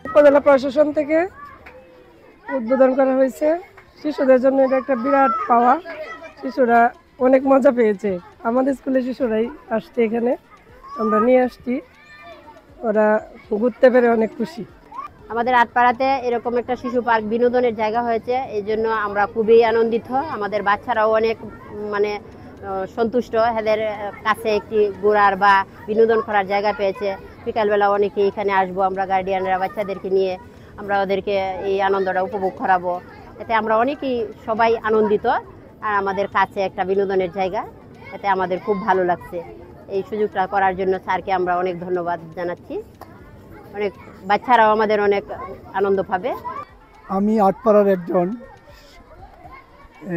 উপজেলা প্রশাসন থেকে উদ্বোধন করা হয়েছে। শিশুদের জন্য এটা একটা বিরাট পাওয়া। শিশুরা অনেক মজা পেয়েছে। আমাদের স্কুলের শিশুরাই আসছে এখানে, আমরা নিয়ে আসছি, ওরা ঘুরতে পেরে অনেক খুশি। আমাদের আটপাড়াতে এরকম একটা শিশু পার্ক বিনোদনের জায়গা হয়েছে, এই জন্য আমরা খুবই আনন্দিত। আমাদের বাচ্চারাও অনেক মানে সন্তুষ্ট, এদের কাছে একটি ঘোরার বা বিনোদন করার জায়গা পেয়েছে। বিকালবেলা অনেকে এখানে আসবো, আমরা গার্ডিয়ানরা বাচ্চাদেরকে নিয়ে আমরা ওদেরকে এই আনন্দটা উপভোগ করাবো। এতে আমরা অনেকেই সবাই আনন্দিত, আর আমাদের কাছে একটা বিনোদনের জায়গা, এতে আমাদের খুব ভালো লাগছে। এই সুযোগটা করার জন্য স্যারকে আমরা অনেক ধন্যবাদ জানাচ্ছি। অনেক বাচ্চারাও আমাদের অনেক আনন্দ পাবে। আমি আটপাড়ার একজন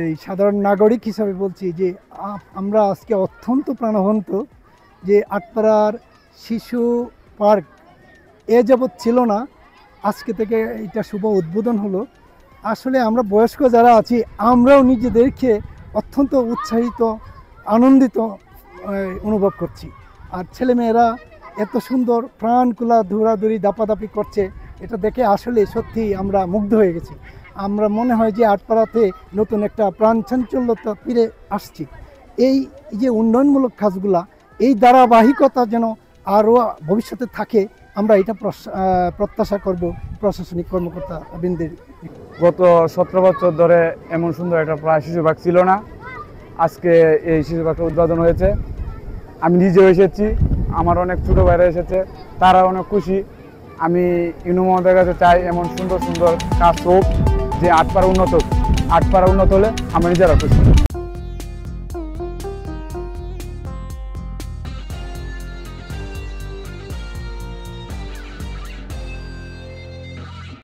এই সাধারণ নাগরিক হিসাবে বলছি যে আমরা আজকে অত্যন্ত প্রাণবন্ত যে আটপাড়ার শিশু পার্ক এ যাবৎ ছিল না, আজকে থেকে এটা শুভ উদ্বোধন হলো। আসলে আমরা বয়স্ক যারা আছি আমরাও নিজেদেরকে অত্যন্ত উৎসাহিত আনন্দিত অনুভব করছি। আর ছেলেমেয়েরা এত সুন্দর প্রাণকুলা দৌড়াদৌড়ি দাপাদাপি করছে, এটা দেখে আসলে সত্যি আমরা মুগ্ধ হয়ে গেছি। আমরা মনে হয় যে আটপাড়াতে নতুন একটা প্রাণ চাঞ্চল্যতা ফিরে আসছি। এই যে উন্নয়নমূলক কাজগুলা, এই ধারাবাহিকতা যেন আরও ভবিষ্যতে থাকে, আমরা এটা প্রত্যাশা করব প্রশাসনিক কর্মকর্তা বৃন্দের। গত 17 বছর ধরে এমন সুন্দর একটা প্রায় শিশু পার্ক ছিল না। আজকে এই শিশু পার্কটা উদ্বোধন হয়েছে। আমি নিজেও এসেছি, আমার অনেক ছোটো ভাইরা এসেছে, তারা অনেক খুশি। আমি ইউনো মহোদয়ের কাছে চাই এমন সুন্দর সুন্দর কাজ হোক, যে আটপাড়া উন্নত হলে আমরা নিজেরা খুশি।